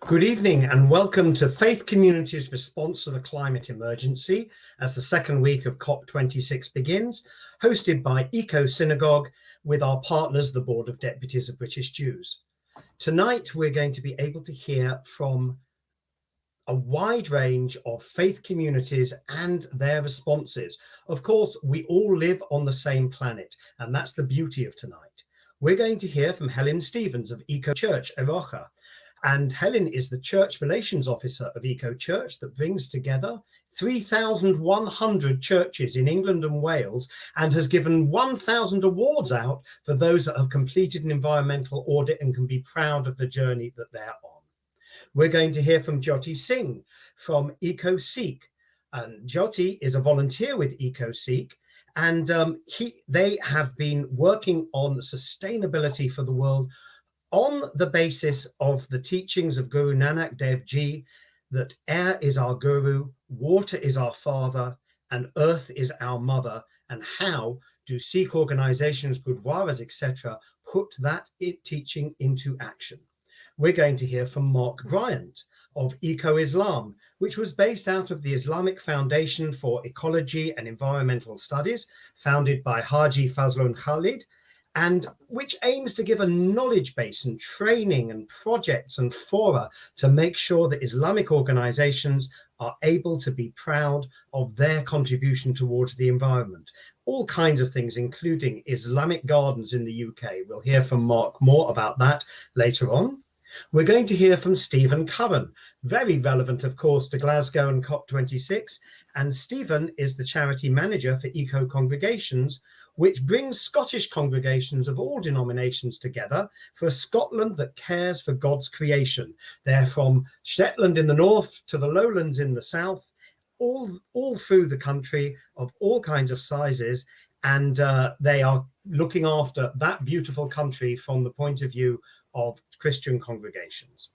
Good evening and welcome to Faith Community's response to the climate emergency as the second week of COP26 begins, hosted by Synagogue with our partners, the Board of Deputies of British Jews. Tonight, we're going to be able to hear from a wide range of faith communities and their responses. Of course, we all live on the same planet, and that's the beauty of tonight. We're going to hear from Helen Stevens of Eco Church, Erocha. And Helen is the Church Relations Officer of Eco Church that brings together 3,100 churches in England and Wales and has given 1,000 awards out for those that have completed an environmental audit and can be proud of the journey that they're on. We're going to hear from Jyoti Singh from Eco Sikh. And Jyoti is a volunteer with Eco Sikh, and they have been working on sustainability for the world on the basis of the teachings of Guru Nanak Dev Ji, that air is our guru, water is our father, and earth is our mother, and how do Sikh organizations, Gurdwaras, etc., put that teaching into action. We're going to hear from Mark Bryant of Eco Islam, which was based out of the Islamic Foundation for Ecology and Environmental Studies, founded by Haji Fazlun Khalid, and which aims to give a knowledge base and training and projects and fora to make sure that Islamic organizations are able to be proud of their contribution towards the environment. All kinds of things, including Islamic gardens in the UK. We'll hear from Mark more about that later on. We're going to hear from Stephen Curran, very relevant, of course, to Glasgow and COP26. And Stephen is the charity manager for Eco Congregations, which brings Scottish congregations of all denominations together for a Scotland that cares for God's creation. They're from Shetland in the north to the lowlands in the south, all through the country, of all kinds of sizes. And they are looking after that beautiful country from the point of view of Christian congregations.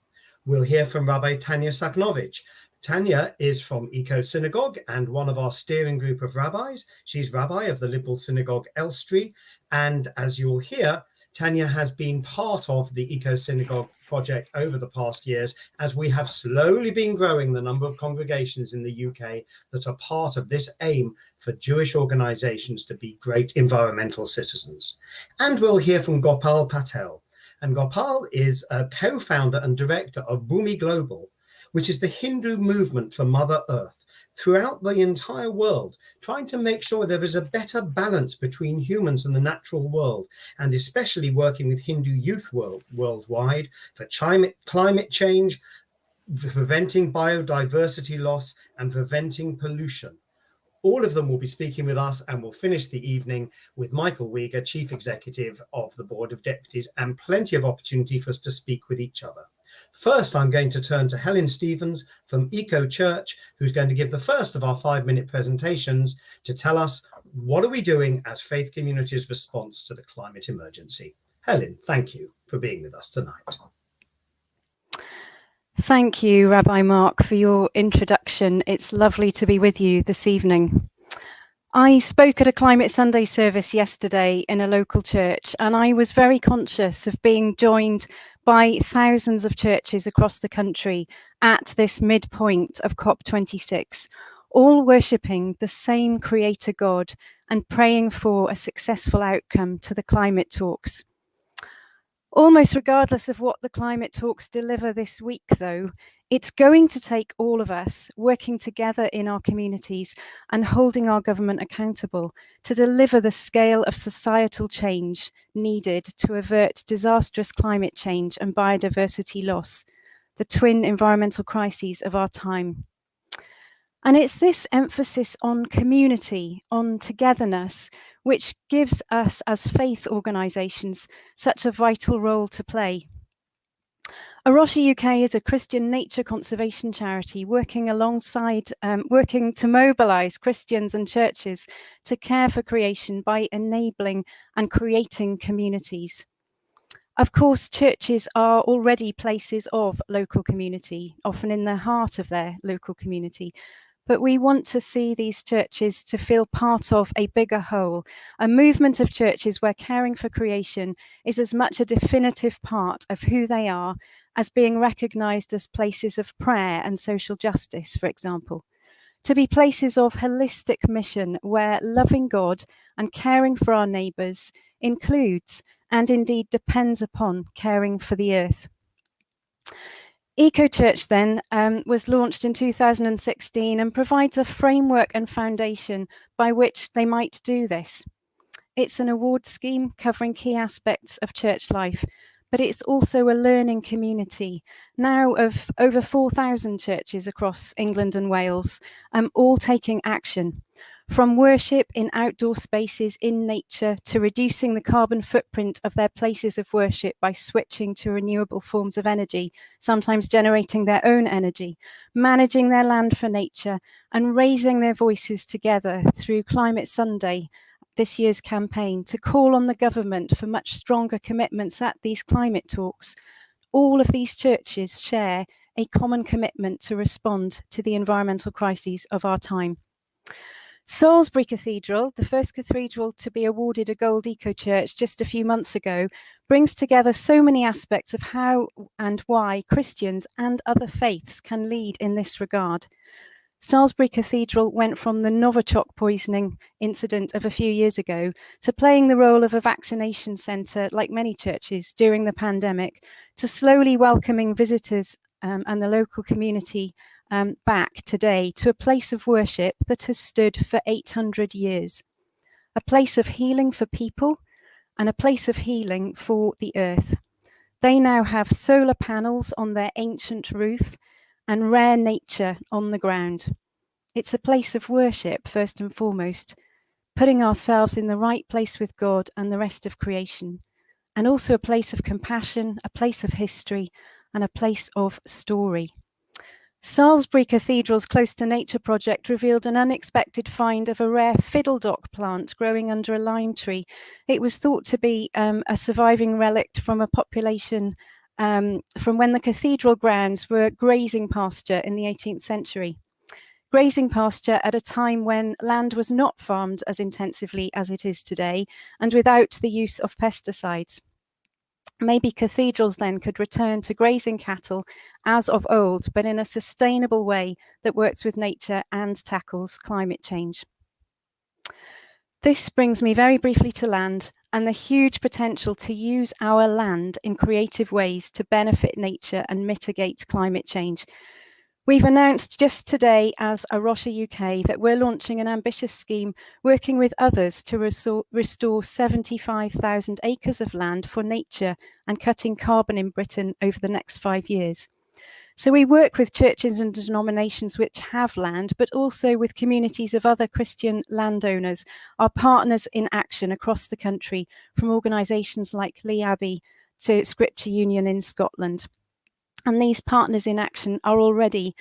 We'll hear from Rabbi Tanya Saknovich. Tanya is from Eco Synagogue and one of our steering group of rabbis. She's rabbi of the Liberal Synagogue Elstree. And as you'll hear, Tanya has been part of the Eco Synagogue project over the past years, as we have slowly been growing the number of congregations in the UK that are part of this aim for Jewish organizations to be great environmental citizens. And we'll hear from Gopal Patel. And Gopal is a co-founder and director of Bhumi Global, which is the Hindu movement for Mother Earth throughout the entire world, trying to make sure there is a better balance between humans and the natural world, and especially working with Hindu youth worldwide for climate change, preventing biodiversity loss, and preventing pollution. All of them will be speaking with us, and we'll finish the evening with Michael Weger, Chief Executive of the Board of Deputies, and plenty of opportunity for us to speak with each other. First, I'm going to turn to Helen Stevens from Eco Church, who's going to give the first of our 5-minute presentations to tell us what are we doing as Faith Community's response to the climate emergency. Helen, thank you for being with us tonight. Thank you, Rabbi Mark, for your introduction. It's lovely to be with you this evening. I spoke at a Climate Sunday service yesterday in a local church, and I was very conscious of being joined by thousands of churches across the country at this midpoint of COP26, all worshipping the same Creator God and praying for a successful outcome to the climate talks. Almost regardless of what the climate talks deliver this week, though, it's going to take all of us working together in our communities and holding our government accountable to deliver the scale of societal change needed to avert disastrous climate change and biodiversity loss, the twin environmental crises of our time. And it's this emphasis on community, on togetherness, which gives us as faith organisations such a vital role to play. Erocha UK is a Christian nature conservation charity working to mobilise Christians and churches to care for creation by enabling and creating communities. Of course, churches are already places of local community, often in the heart of their local community. But we want to see these churches to feel part of a bigger whole, a movement of churches where caring for creation is as much a definitive part of who they are as being recognised as places of prayer and social justice, for example, to be places of holistic mission where loving God and caring for our neighbours includes and indeed depends upon caring for the earth. Eco Church then was launched in 2016 and provides a framework and foundation by which they might do this. It's an award scheme covering key aspects of church life, but it's also a learning community now of over 4,000 churches across England and Wales, all taking action. From worship in outdoor spaces in nature to reducing the carbon footprint of their places of worship by switching to renewable forms of energy, sometimes generating their own energy, managing their land for nature, and raising their voices together through Climate Sunday, this year's campaign, to call on the government for much stronger commitments at these climate talks. All of these churches share a common commitment to respond to the environmental crises of our time. Salisbury Cathedral, the first cathedral to be awarded a Gold Eco Church just a few months ago, brings together so many aspects of how and why Christians and other faiths can lead in this regard. Salisbury Cathedral went from the Novichok poisoning incident of a few years ago to playing the role of a vaccination centre, like many churches during the pandemic, to slowly welcoming visitors and the local community back today to a place of worship that has stood for 800 years, a place of healing for people and a place of healing for the earth. They now have solar panels on their ancient roof and rare nature on the ground. It's a place of worship, first and foremost, putting ourselves in the right place with God and the rest of creation, and also a place of compassion, a place of history, and a place of story. Salisbury Cathedral's Close to Nature project revealed an unexpected find of a rare fiddledock plant growing under a lime tree. It was thought to be a surviving relic from a population from when the cathedral grounds were grazing pasture in the 18th century. Grazing pasture at a time when land was not farmed as intensively as it is today and without the use of pesticides. Maybe cathedrals then could return to grazing cattle as of old, but in a sustainable way that works with nature and tackles climate change. This brings me very briefly to land and the huge potential to use our land in creative ways to benefit nature and mitigate climate change. We've announced just today as a Rocha UK that we're launching an ambitious scheme working with others to restore 75,000 acres of land for nature and cutting carbon in Britain over the next 5 years. So we work with churches and denominations which have land, but also with communities of other Christian landowners, our partners in action across the country, from organisations like Lee Abbey to Scripture Union in Scotland. And these partners in action are already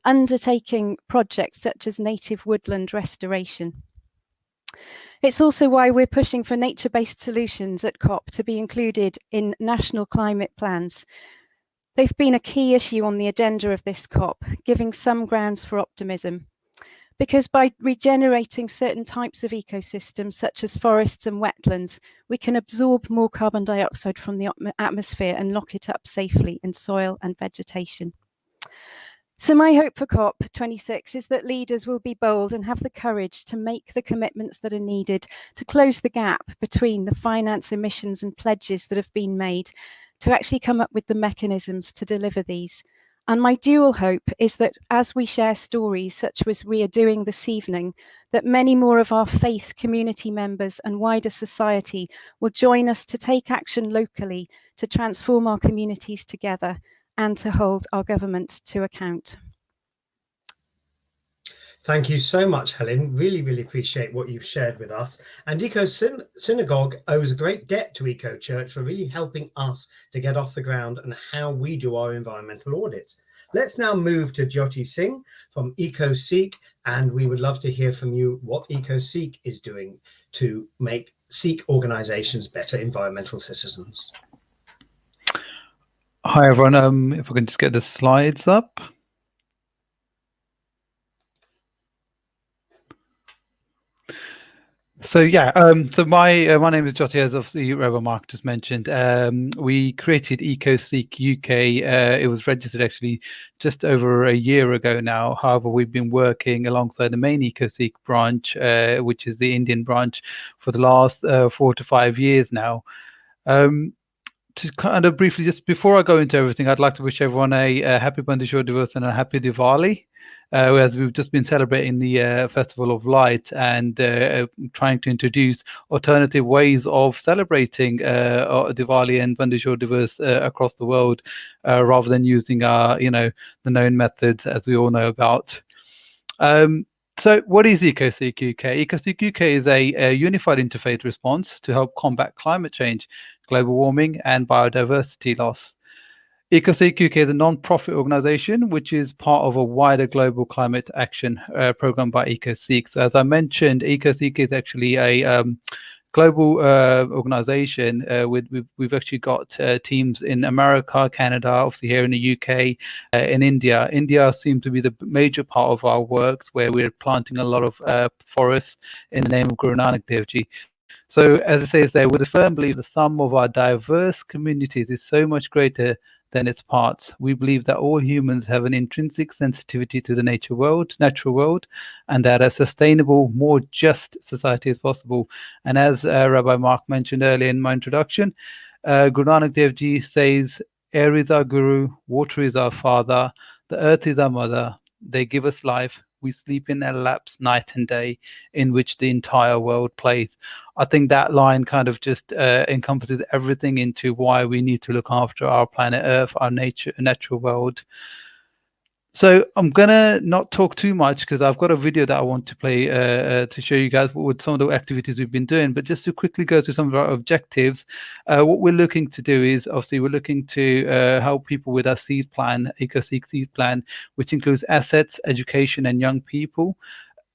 undertaking projects such as native woodland restoration. It's also why we're pushing for nature-based solutions at COP to be included in national climate plans. They've been a key issue on the agenda of this COP, giving some grounds for optimism. Because by regenerating certain types of ecosystems, such as forests and wetlands, we can absorb more carbon dioxide from the atmosphere and lock it up safely in soil and vegetation. So my hope for COP26 is that leaders will be bold and have the courage to make the commitments that are needed to close the gap between the finance, emissions and pledges that have been made, to actually come up with the mechanisms to deliver these. And my dual hope is that as we share stories such as we are doing this evening, that many more of our faith community members and wider society will join us to take action locally to transform our communities together and to hold our government to account. Thank you so much, Helen. Really, really appreciate what you've shared with us. And Eco Synagogue owes a great debt to Eco Church for really helping us to get off the ground and how we do our environmental audits. Let's now move to Jyoti Singh from Eco Sikh, and we would love to hear from you what Eco Sikh is doing to make Sikh organisations better environmental citizens. Hi everyone, if I can just get the slides up. So yeah, so my name is Jyoti, as obviously Rabbi Mark just mentioned. We created EcoSeek UK. It was registered actually just over a year ago now. However, we've been working alongside the main EcoSeek branch, which is the Indian branch, for the last 4 to 5 years now. To kind of briefly, just before I go into everything, I'd like to wish everyone a happy Bandishore Divas and a happy Diwali. As we've just been celebrating the Festival of Light and trying to introduce alternative ways of celebrating Diwali and Bandishore Divas across the world, rather than using the known methods as we all know about. So what is EcoSeek UK? EcoSeek UK is a unified interfaith response to help combat climate change, global warming, and biodiversity loss. EcoSeek UK is a non-profit organization which is part of a wider global climate action program by EcoSeek. So as I mentioned, EcoSeek is actually a global organization. We've actually got teams in America, Canada, obviously here in the UK, in India. India seems to be the major part of our works, where we're planting a lot of forests in the name of Guru Nanak Dev Ji. So as it says there, with a firm belief the sum of our diverse communities is so much greater than its parts. We believe that all humans have an intrinsic sensitivity to the natural world, and that a sustainable, more just society is possible. And as Rabbi Mark mentioned earlier in my introduction, Guru Nanak Dev Ji says, air is our guru, water is our father, the earth is our mother, they give us life, we sleep in their laps night and day, in which the entire world plays. I think that line kind of just encompasses everything into why we need to look after our planet Earth, our natural world. So I'm gonna not talk too much because I've got a video that I want to play to show you guys what some of the activities we've been doing. But just to quickly go through some of our objectives, what we're looking to do is obviously we're looking to help people with our seed plan, EcoSeek seed plan, which includes assets, education, and young people,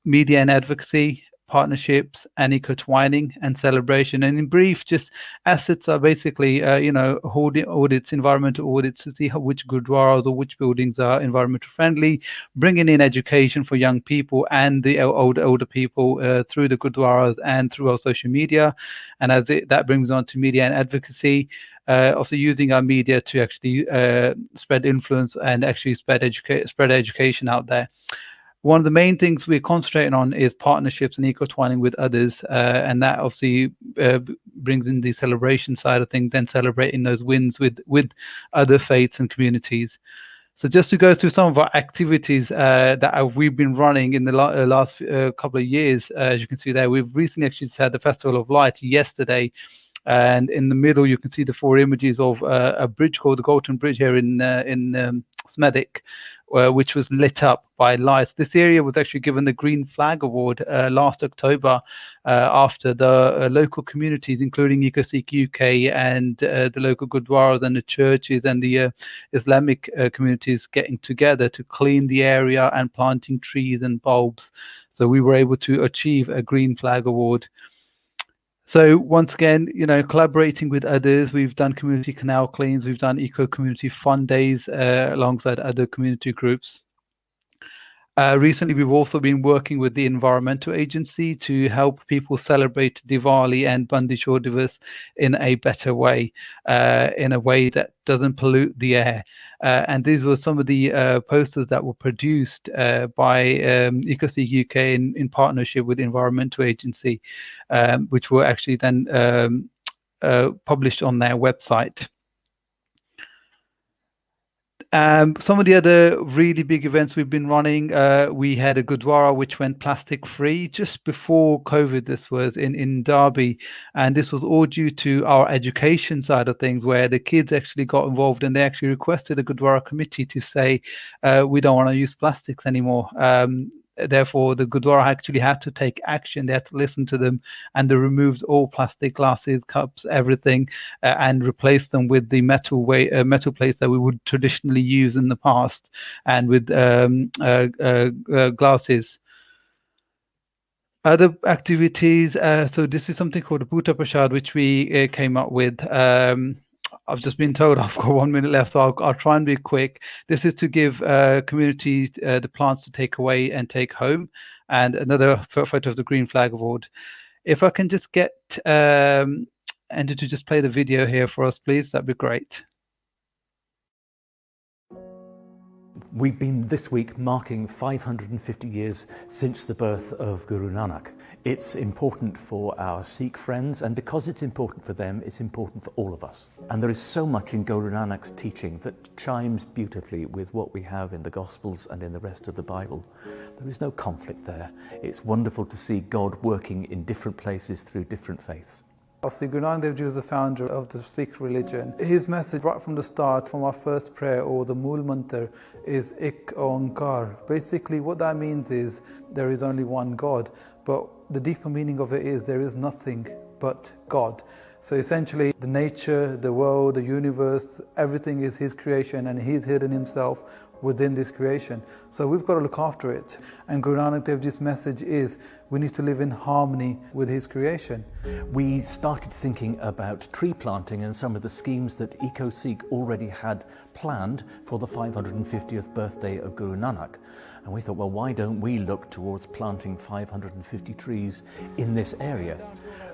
media and advocacy, partnerships, and eco-twining and celebration. And in brief, just assets are basically, audits, environmental audits to see which gurdwaras or which buildings are environmental friendly, bringing in education for young people and the older people through the gurdwaras and through our social media. And that brings on to media and advocacy. Also using our media to actually spread influence and actually spread education out there. One of the main things we're concentrating on is partnerships and eco-twining with others, and that obviously brings in the celebration side of things, then celebrating those wins with other faiths and communities. So just to go through some of our activities that we've been running in the last couple of years, as you can see there, we've recently actually had the Festival of Light yesterday. And in the middle, you can see the 4 images of a bridge called the Golden Bridge here in Smethwick, which was lit up by lights. This area was actually given the Green Flag Award last October after the local communities, including EcoSeek UK and the local Gurdwaras and the churches and the Islamic communities getting together to clean the area and planting trees and bulbs. So we were able to achieve a Green Flag Award. So once again, collaborating with others, we've done community canal cleans, we've done eco-community fun days alongside other community groups. Recently, we've also been working with the Environmental Agency to help people celebrate Diwali and Bandishore Divas in a better way, in a way that doesn't pollute the air. And these were some of the posters that were produced by EcoSeek UK in partnership with the Environmental Agency, which were actually then published on their website. Some of the other really big events we've been running, we had a Gurdwara which went plastic free just before COVID. This was in Derby, and this was all due to our education side of things, where the kids actually got involved and they actually requested a Gurdwara committee to say we don't want to use plastics anymore. Therefore, the Gurdwara actually had to take action. They had to listen to them, and they removed all plastic glasses, cups, everything, and replaced them with the metal plates that we would traditionally use in the past, and with glasses. Other activities. So this is something called a Bhuta Prashad, which we came up with. I've just been told I've got 1 minute left, so I'll try and be quick. This is to give community the plants to take away and take home, and another photo of the Green Flag Award. If I can just get Ender to just play the video here for us, please, that'd be great. We've been this week marking 550 years since the birth of Guru Nanak. It's important for our Sikh friends, and because it's important for them, it's important for all of us. And there is so much in Guru Nanak's teaching that chimes beautifully with what we have in the Gospels and in the rest of the Bible. There is no conflict there. It's wonderful to see God working in different places through different faiths. Obviously, Guru Nanak Dev Ji was the founder of the Sikh religion. His message right from the start, from our first prayer or the Mool Mantra, is Ik Onkar. Basically, what that means is there is only one God, but the deeper meaning of it is there is nothing but God. So essentially, the nature, the world, the universe, everything is His creation, and He's hidden Himself within this creation. So we've got to look after it. And Guru Nanak Dev Ji's message is we need to live in harmony with His creation. We started thinking about tree planting and some of the schemes that EcoSeek already had planned for the 550th birthday of Guru Nanak. And we thought, well, why don't we look towards planting 550 trees in this area?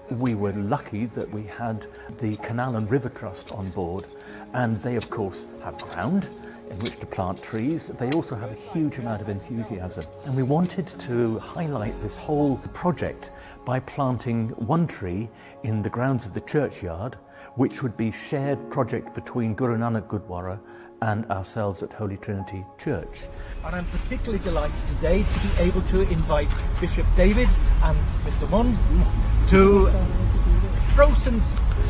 We were lucky that we had the Canal and River Trust on board, and they of course have ground in which to plant trees. They also have a huge amount of enthusiasm. And we wanted to highlight this whole project by planting one tree in the grounds of the churchyard, which would be shared project between Guru Nanak Gurdwara and ourselves at Holy Trinity Church. And I'm particularly delighted today to be able to invite Bishop David and Mr. Munn to throw some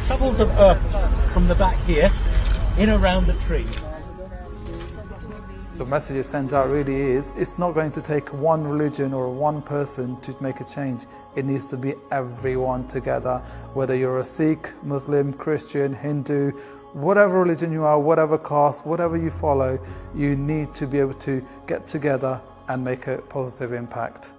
shovels of earth from the back here in around the tree. The message it sends out really is, it's not going to take one religion or one person to make a change. It needs to be everyone together, whether you're a Sikh, Muslim, Christian, Hindu, whatever religion you are, whatever caste, whatever you follow, you need to be able to get together and make a positive impact.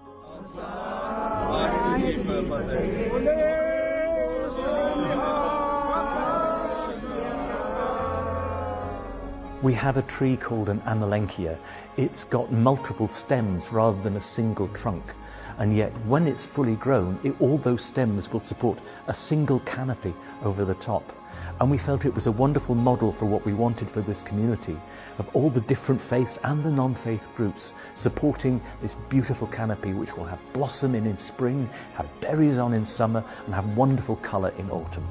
We have a tree called an Amelanchier. It's got multiple stems rather than a single trunk. And yet when it's fully grown, all those stems will support a single canopy over the top. And we felt it was a wonderful model for what we wanted for this community, of all the different faiths and the non-faith groups supporting this beautiful canopy which will have blossom in spring, have berries on in summer, and have wonderful colour in autumn.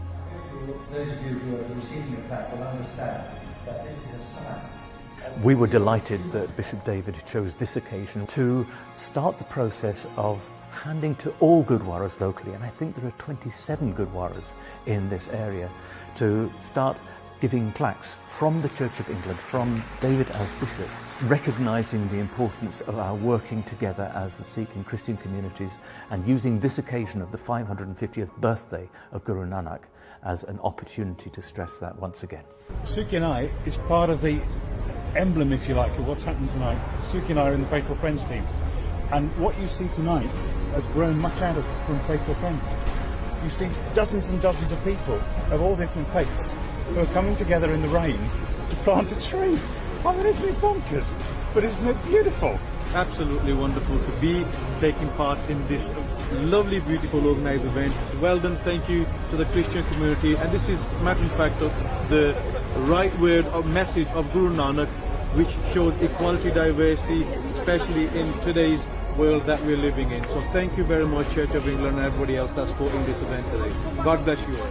Those of you who are receiving the plaque will understand that this is a sign. We were delighted that Bishop David chose this occasion to start the process of handing to all Gurdwaras locally, and I think there are 27 Gurdwaras in this area, to start giving plaques from the Church of England, from David as Bishop, recognising the importance of our working together as the Sikh and Christian communities, and using this occasion of the 550th birthday of Guru Nanak as an opportunity to stress that once again. Suki and I is part of the emblem, if you like, of what's happening tonight. Suki and I are in the Faithful Friends team, and what you see tonight has grown much out of from Faithful Friends. You see dozens and dozens of people of all different faiths who are coming together in the rain to plant a tree. I mean, isn't it bonkers? But isn't it beautiful? Absolutely wonderful to be taking part in this lovely, beautiful organised event. Well done, thank you to the Christian community. And this is, matter of fact, the right word or message of Guru Nanak, which shows equality, diversity, especially in today's world that we're living in. So thank you very much, Church of England and everybody else that's supporting this event today. God bless you all.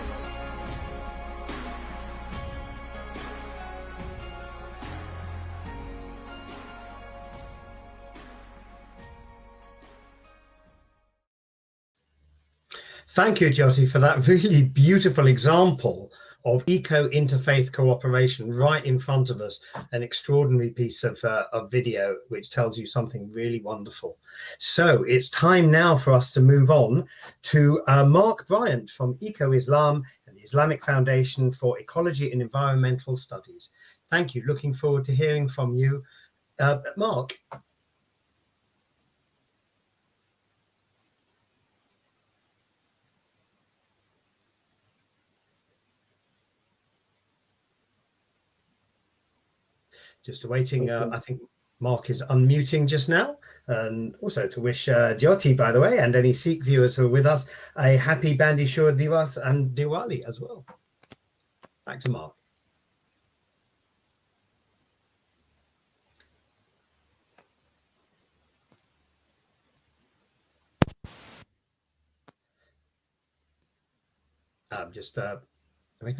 Thank you, Jyoti, for that really beautiful example of eco-interfaith cooperation right in front of us. An extraordinary piece of video which tells you something really wonderful. So it's time now for us to move on to Mark Bryant from Eco-Islam and the Islamic Foundation for Ecology and Environmental Studies. Thank you. Looking forward to hearing from you, Mark. Just awaiting, I think Mark is unmuting just now. And also to wish Jyoti, by the way, and any Sikh viewers who are with us, a happy Bandi Shur Divas and Diwali as well. Back to Mark.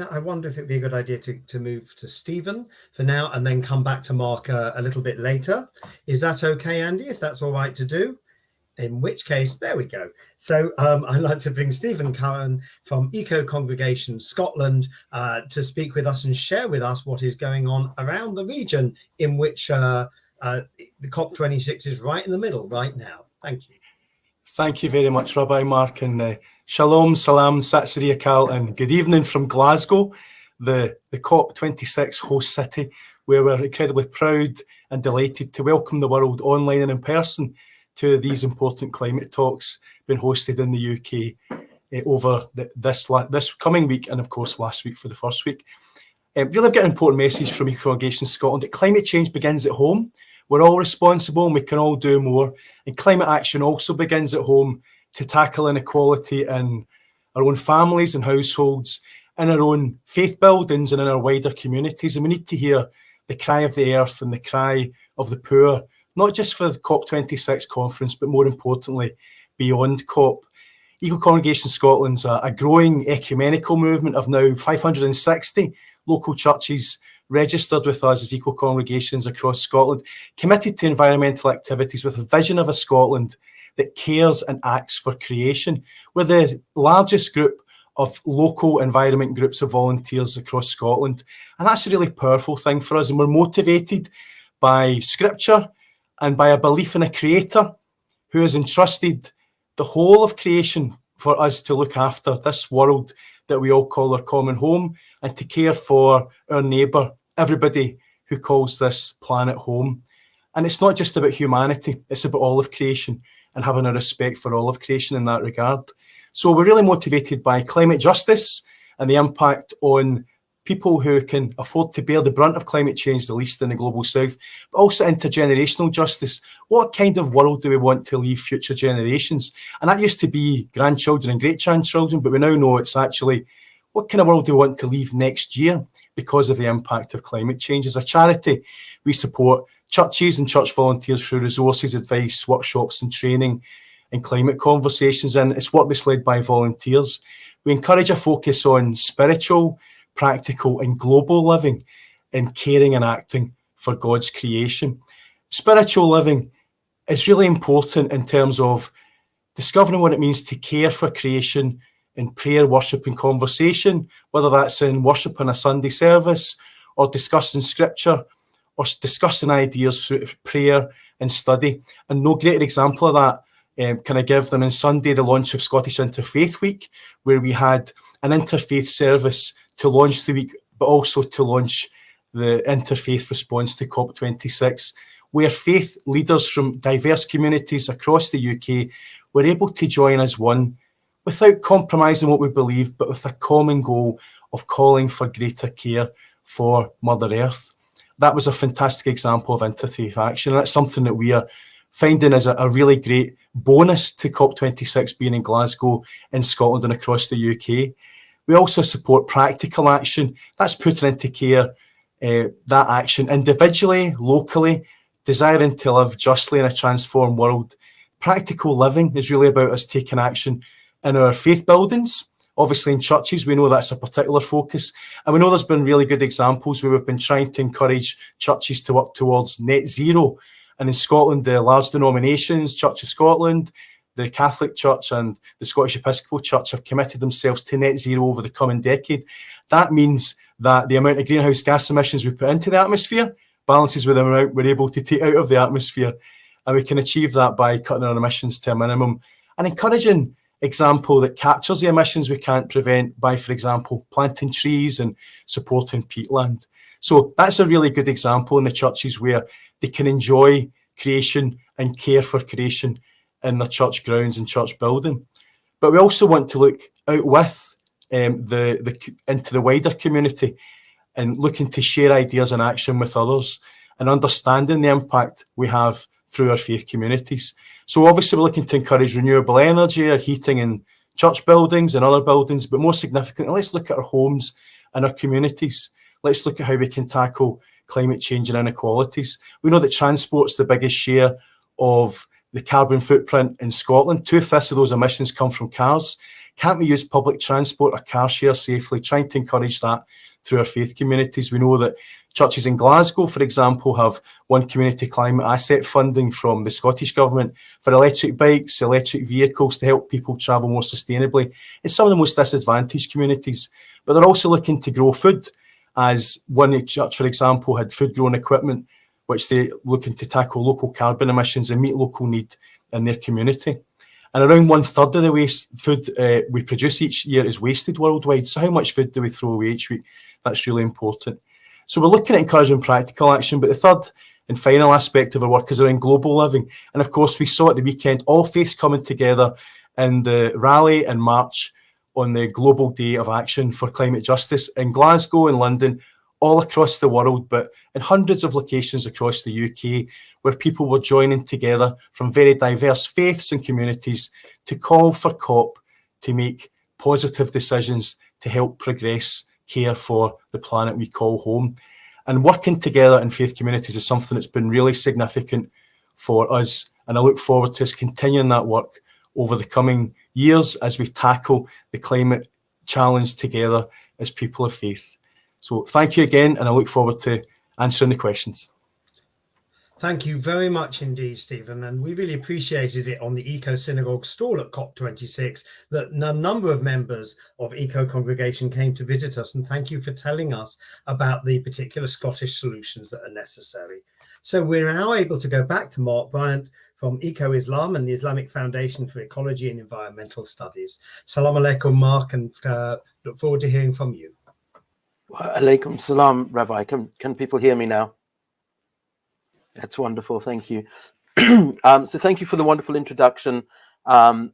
I wonder if it'd be a good idea to move to Stephen for now and then come back to Mark a little bit later. Is that okay, Andy, if that's all right to do? In which case, there we go. So I'd like to bring Stephen Cowan from Eco Congregation Scotland to speak with us and share with us what is going on around the region in which the COP26 is right in the middle right now. Thank you. Thank you very much, Rabbi Mark, and shalom, salam, sat sri akal, and good evening from Glasgow, the COP26 host city, where we're incredibly proud and delighted to welcome the world online and in person to these important climate talks being hosted in the UK over this coming week, and of course last week for the first week. Really, I've got an important message from Eco Congregation Scotland that climate change begins at home. We're all responsible and we can all do more. And climate action also begins at home to tackle inequality in our own families and households, in our own faith buildings and in our wider communities. And we need to hear the cry of the earth and the cry of the poor, not just for the COP26 conference, but more importantly, beyond COP. Eco Congregation Scotland's a growing ecumenical movement of now 560 local churches registered with us as eco congregations across Scotland, committed to environmental activities with a vision of a Scotland that cares and acts for creation. We're the largest group of local environment groups of volunteers across Scotland, and that's a really powerful thing for us. And we're motivated by scripture and by a belief in a creator who has entrusted the whole of creation for us to look after, this world that we all call our common home, and to care for our neighbour, everybody who calls this planet home. And it's not just about humanity, it's about all of creation and having a respect for all of creation in that regard. So we're really motivated by climate justice and the impact on people who can afford to bear the brunt of climate change the least in the global south, but also intergenerational justice. What kind of world do we want to leave future generations? And that used to be grandchildren and great-grandchildren, but we now know it's actually what kind of world do we want to leave next year because of the impact of climate change. As a charity, we support churches and church volunteers through resources, advice, workshops and training and climate conversations, and it's work that's led by volunteers. We encourage a focus on spiritual, practical and global living in caring and acting for God's creation. Spiritual living is really important in terms of discovering what it means to care for creation in prayer, worship and conversation, whether that's in worship on a Sunday service or discussing scripture or discussing ideas through prayer and study. And no greater example of that can I give than on Sunday, the launch of Scottish Interfaith Week, where we had an interfaith service to launch the week, but also to launch the interfaith response to COP26, where faith leaders from diverse communities across the UK were able to join as one without compromising what we believe, but with a common goal of calling for greater care for Mother Earth. That was a fantastic example of interfaith action, and that's something that we are finding as a really great bonus to COP26 being in Glasgow, in Scotland and across the UK. We also support practical action. That's putting into care that action individually, locally, desiring to live justly in a transformed world. Practical living is really about us taking action in our faith buildings. Obviously in churches, we know that's a particular focus. And we know there's been really good examples where we've been trying to encourage churches to work towards net zero. And in Scotland, the large denominations, Church of Scotland, the Catholic Church and the Scottish Episcopal Church have committed themselves to net zero over the coming decade. That means that the amount of greenhouse gas emissions we put into the atmosphere balances with the amount we're able to take out of the atmosphere. And we can achieve that by cutting our emissions to a minimum and encouraging example that captures the emissions we can't prevent by, for example, planting trees and supporting peatland. So that's a really good example in the churches where they can enjoy creation and care for creation in the church grounds and church building. But we also want to look out with into the wider community and looking to share ideas and action with others. and understanding the impact we have through our faith communities. So obviously we're looking to encourage renewable energy, our heating in church buildings and other buildings, but more significantly, let's look at our homes and our communities. Let's look at how we can tackle climate change and inequalities. We know that transport's the biggest share of the carbon footprint in Scotland. 2/5 of those emissions come from cars. Can't we use public transport or car share safely, trying to encourage that through our faith communities? We know that churches in Glasgow, for example, have won community climate asset funding from the Scottish Government for electric bikes, electric vehicles to help people travel more sustainably in some of the most disadvantaged communities. But they're also looking to grow food, as one church, for example, had food-growing equipment, which they're looking to tackle local carbon emissions and meet local need in their community. And around 1/3 of the waste food we produce each year is wasted worldwide. So how much food do we throw away each week? That's really important. So we're looking at encouraging practical action, but the third and final aspect of our work is around global living. And of course, we saw at the weekend all faiths coming together in the rally and march on the Global Day of Action for Climate Justice in Glasgow and London, all across the world, but in hundreds of locations across the UK, where people were joining together from very diverse faiths and communities to call for COP to make positive decisions to help progress care for the planet we call home. And working together in faith communities is something that's been really significant for us. And I look forward to us continuing that work over the coming years as we tackle the climate challenge together as people of faith. So thank you again, and I look forward to answering the questions. Thank you very much indeed, Stephen. And we really appreciated it on the Eco Synagogue stall at COP26 that a number of members of Eco Congregation came to visit us. And thank you for telling us about the particular Scottish solutions that are necessary. So we're now able to go back to Mark Bryant from Eco Islam and the Islamic Foundation for Ecology and Environmental Studies. Salam alaikum, Mark, and look forward to hearing from you. Alaikum salam, Rabbi. Can people hear me now? That's wonderful. Thank you. So thank you for the wonderful introduction. May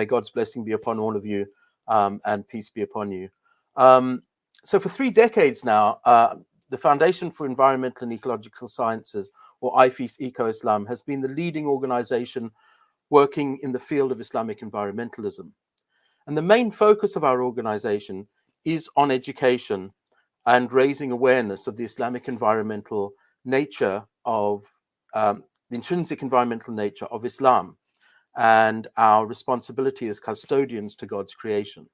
God's blessing be upon all of you and peace be upon you. So for 3 decades now, the Foundation for Environmental and Ecological Sciences, or IFES Eco-Islam, has been the leading organization working in the field of Islamic environmentalism. And the main focus of our organization is on education and raising awareness of the Islamic environmental nature of the intrinsic environmental nature of Islam and our responsibility as custodians to God's creation.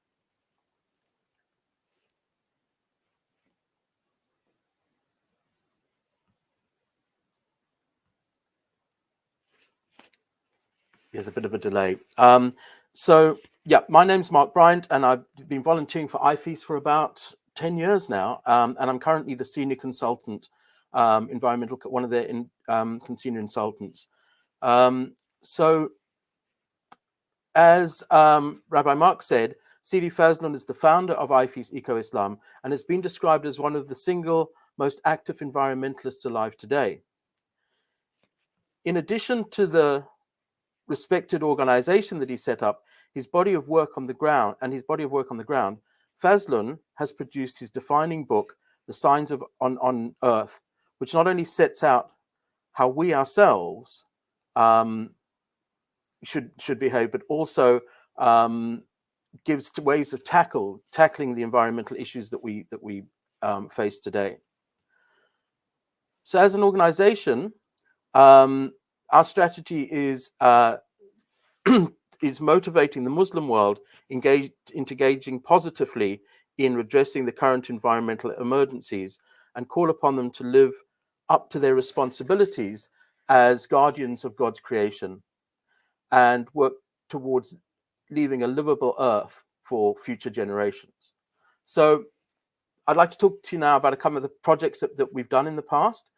There's a bit of a delay. My name's Mark Bryant, and I've been volunteering for IFES for about 10 years now, and I'm currently the senior consultant, one of their senior consultants. As Rabbi Mark said, Sidi Fazlun is the founder of IFES Eco-Islam and has been described as one of the single most active environmentalists alive today. In addition to the respected organization that he set up, his body of work on the ground, Fazlun has produced his defining book, The Signs on Earth, which not only sets out how we ourselves should behave, but also gives ways of tackling the environmental issues that we face today. So as an organization, our strategy is motivating the Muslim world into engaging positively in addressing the current environmental emergencies and call upon them to live up to their responsibilities as guardians of God's creation and work towards leaving a livable earth for future generations. So I'd like to talk to you now about a couple of the projects that we've done in the past.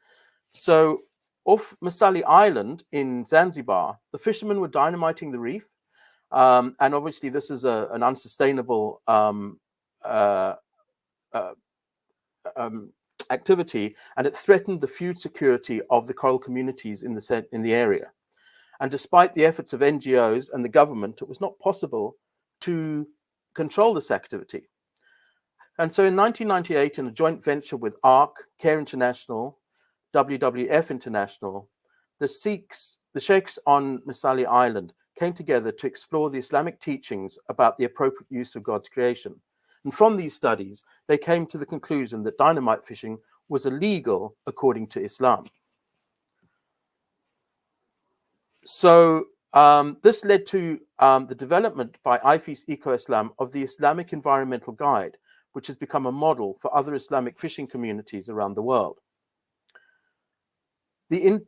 So off Masali Island in Zanzibar, the fishermen were dynamiting the reef. And obviously this is an unsustainable activity, and it threatened the food security of the coral communities in the area. And despite the efforts of NGOs and the government, it was not possible to control this activity. And so in 1998, in a joint venture with ARC, CARE International, WWF International, the Sheikhs on Misali Island came together to explore the Islamic teachings about the appropriate use of God's creation. And from these studies, they came to the conclusion that dynamite fishing was illegal according to Islam. So this led to the development by IFES Eco-Islam of the Islamic Environmental Guide, which has become a model for other Islamic fishing communities around the world. The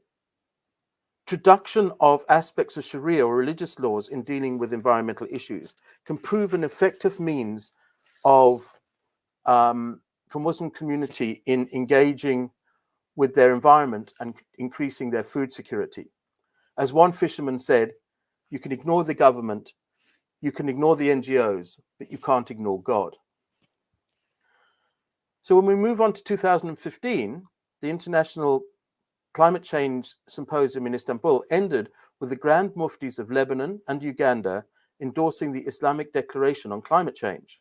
introduction of aspects of Sharia or religious laws in dealing with environmental issues can prove an effective means of for Muslim community in engaging with their environment and increasing their food security. As one fisherman said, you can ignore the government, you can ignore the NGOs, but you can't ignore God. So when we move on to 2015, the International Climate Change Symposium in Istanbul ended with the Grand Muftis of Lebanon and Uganda endorsing the Islamic Declaration on Climate Change.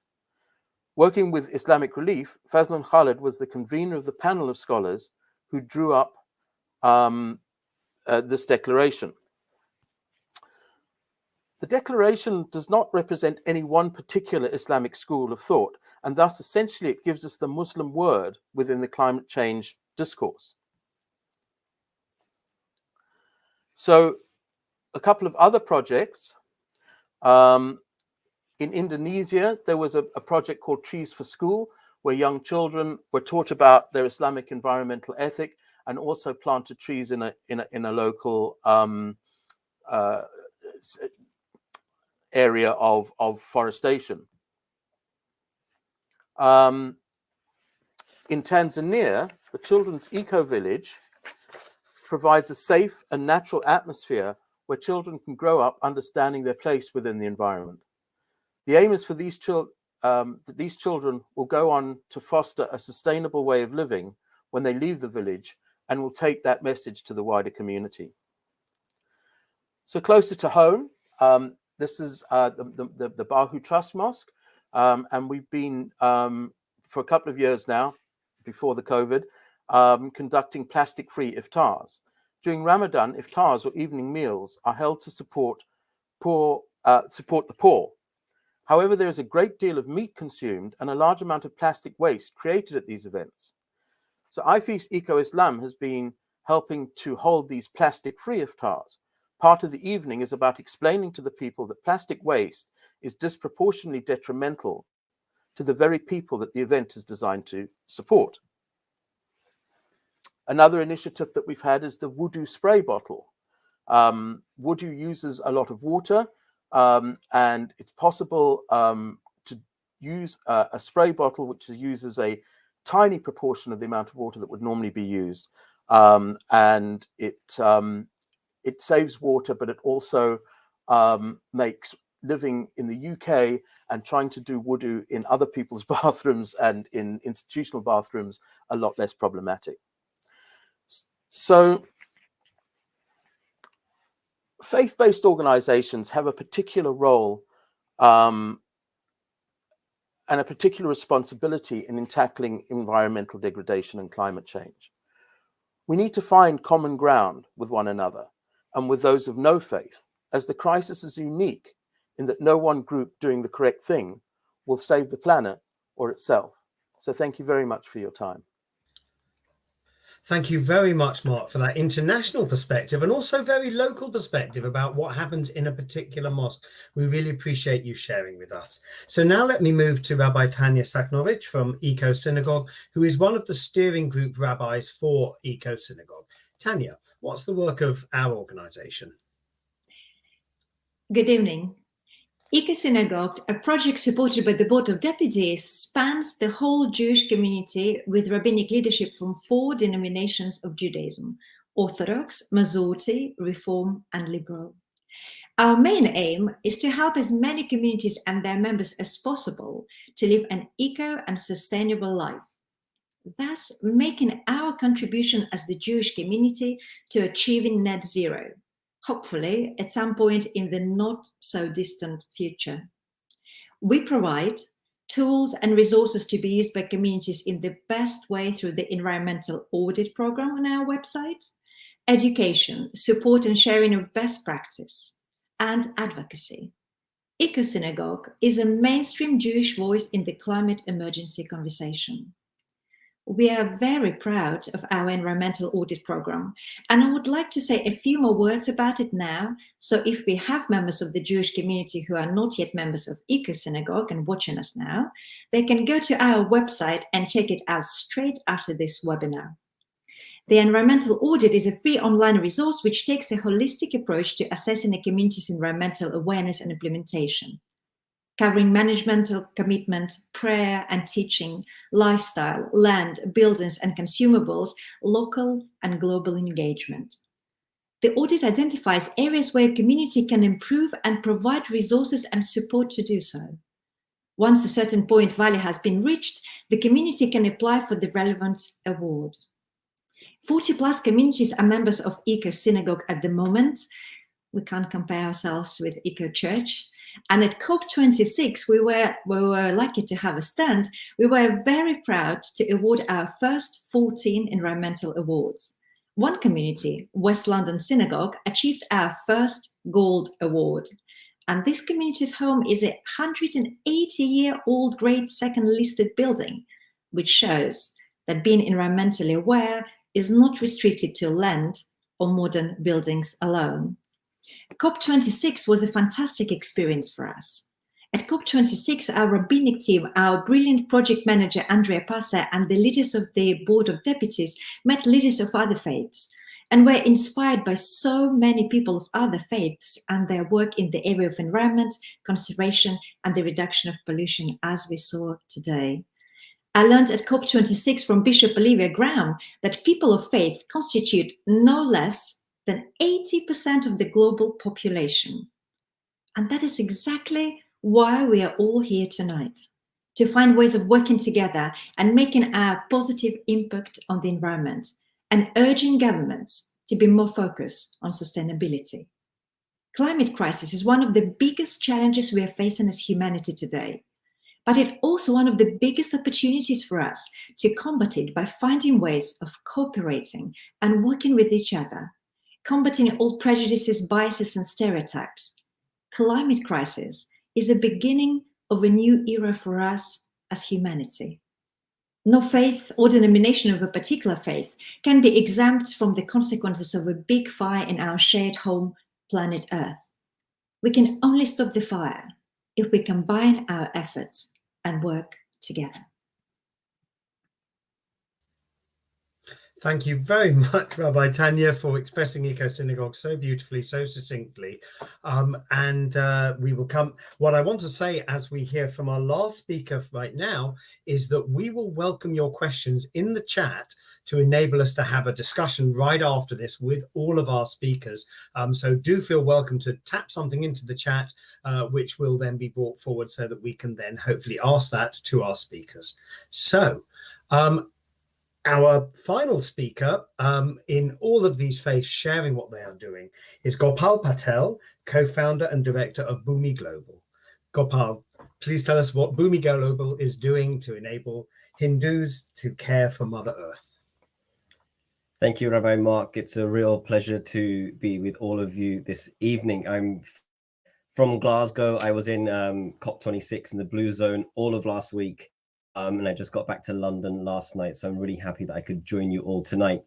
Working with Islamic Relief, Fazlun Khalid was the convener of the panel of scholars who drew up this declaration. The declaration does not represent any one particular Islamic school of thought, and thus essentially it gives us the Muslim word within the climate change discourse. So a couple of other projects. In Indonesia, there was a project called Trees for School, where young children were taught about their Islamic environmental ethic and also planted trees in a local area of forestation. In Tanzania, the Children's Eco Village provides a safe and natural atmosphere where children can grow up understanding their place within the environment. The aim is for these children will go on to foster a sustainable way of living when they leave the village and will take that message to the wider community. So closer to home, this is the Bahu Trust Mosque, and we've been for a couple of years now, before the COVID, conducting plastic-free iftars. During Ramadan, iftars or evening meals are held to support the poor. However, there is a great deal of meat consumed and a large amount of plastic waste created at these events. So IFES Eco-Islam has been helping to hold these plastic-free iftars. Part of the evening is about explaining to the people that plastic waste is disproportionately detrimental to the very people that the event is designed to support. Another initiative that we've had is the wudu spray bottle. Wudu uses a lot of water, and it's possible to use a spray bottle which uses a tiny proportion of the amount of water that would normally be used, and it saves water, but it also makes living in the UK and trying to do wudu in other people's bathrooms and in institutional bathrooms a lot less problematic. So faith-based organizations have a particular role and a particular responsibility in tackling environmental degradation and climate change. We need to find common ground with one another and with those of no faith, as the crisis is unique in that no one group doing the correct thing will save the planet or itself. So thank you very much for your time. Thank you very much, Mark, for that international perspective and also very local perspective about what happens in a particular mosque. We really appreciate you sharing with us. So now let me move to Rabbi Tanya Saknovich from Eco Synagogue, who is one of the steering group rabbis for Eco Synagogue. Tanya, what's the work of our organization? Good evening. Eco Synagogue, a project supported by the Board of Deputies, spans the whole Jewish community with rabbinic leadership from 4 denominations of Judaism: Orthodox, Masorti, Reform, and Liberal. Our main aim is to help as many communities and their members as possible to live an eco and sustainable life, thus making our contribution as the Jewish community to achieving net zero, hopefully at some point in the not so distant future. We provide tools and resources to be used by communities in the best way through the environmental audit program on our website, education, support and sharing of best practice, and advocacy. Synagogue is a mainstream Jewish voice in the climate emergency conversation. We are very proud of our environmental audit program, and I would like to say a few more words about it now. So if we have members of the Jewish community who are not yet members of Synagogue and watching us now, they can go to our website and check it out straight after this webinar. The environmental audit is a free online resource which takes a holistic approach to assessing a community's environmental awareness and implementation, covering managemental commitment, prayer and teaching, lifestyle, land, buildings and consumables, local and global engagement. The audit identifies areas where a community can improve and provide resources and support to do so. Once a certain point value has been reached, the community can apply for the relevant award. 40+ communities are members of Synagogue at the moment. We can't compare ourselves with Church. And at COP26, we were lucky to have a stand. We were very proud to award our first 14 environmental awards. One community, West London Synagogue, achieved our first Gold Award. And this community's home is a 180-year-old Grade 2 listed building, which shows that being environmentally aware is not restricted to land or modern buildings alone. COP26 was a fantastic experience for us. At COP26, our rabbinic team, our brilliant project manager, Andrea Passa, and the leaders of the Board of Deputies met leaders of other faiths and were inspired by so many people of other faiths and their work in the area of environment, conservation, and the reduction of pollution, as we saw today. I learned at COP26 from Bishop Olivia Graham that people of faith constitute no less than 80% of the global population. And that is exactly why we are all here tonight, to find ways of working together and making our positive impact on the environment and urging governments to be more focused on sustainability. Climate crisis is one of the biggest challenges we are facing as humanity today. But it's also one of the biggest opportunities for us to combat it by finding ways of cooperating and working with each other, combating all prejudices, biases, and stereotypes. Climate crisis is the beginning of a new era for us as humanity. No faith or denomination of a particular faith can be exempt from the consequences of a big fire in our shared home, planet Earth. We can only stop the fire if we combine our efforts and work together. Thank you very much, Rabbi Tanya, for expressing Synagogue so beautifully, so succinctly. We will come. What I want to say, as we hear from our last speaker right now, is that we will welcome your questions in the chat to enable us to have a discussion right after this with all of our speakers. So do feel welcome to tap something into the chat, which will then be brought forward so that we can then hopefully ask that to our speakers. So, our final speaker in all of these faiths sharing what they are doing is Gopal Patel, co-founder and director of Bhumi Global. Gopal, please tell us what Bhumi Global is doing to enable Hindus to care for Mother Earth. Thank you, Rabbi Mark. It's a real pleasure to be with all of you this evening. I'm from Glasgow. I was in COP26 in the Blue Zone all of last week. And I just got back to London last night, so I'm really happy that I could join you all tonight.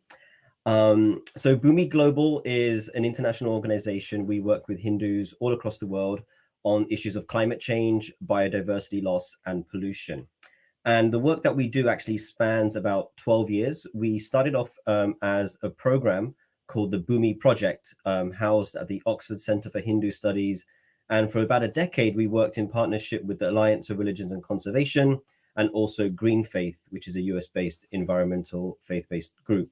So Bhumi Global is an international organization. We work with Hindus all across the world on issues of climate change, biodiversity loss, and pollution. And the work that we do actually spans about 12 years. We started off as a program called the Bhumi Project, housed at the Oxford Centre for Hindu Studies. And for about a decade, we worked in partnership with the Alliance of Religions and Conservation, and also Green Faith, which is a US-based environmental faith-based group.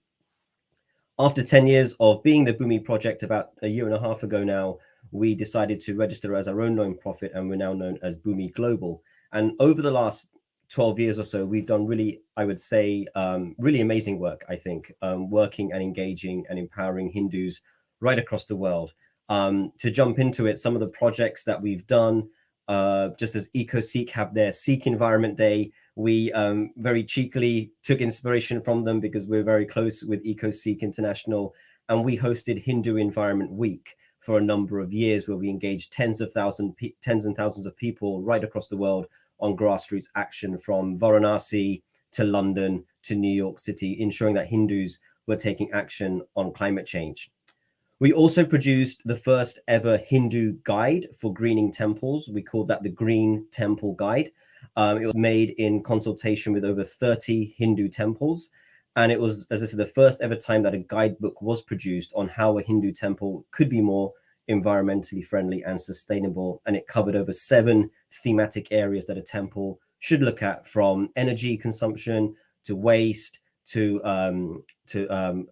After 10 years of being the Bhumi Project, about a year and a half ago now, we decided to register as our own non-profit, and we're now known as Bhumi Global. And over the last 12 years or so, we've done really, I would say, really amazing work, I think, working and engaging and empowering Hindus right across the world. To jump into it, some of the projects that we've done, Just as EcoSeek have their Sikh Environment Day, we very cheekily took inspiration from them because we're very close with EcoSeek International, and we hosted Hindu Environment Week for a number of years, where we engaged tens and thousands of people right across the world on grassroots action, from Varanasi to London to New York City, ensuring that Hindus were taking action on climate change. We also produced the first ever Hindu guide for greening temples. We called that the Green Temple Guide. It was made in consultation with over 30 Hindu temples. And it was, as I said, the first ever time that a guidebook was produced on how a Hindu temple could be more environmentally friendly and sustainable. And it covered over 7 thematic areas that a temple should look at, from energy consumption to waste to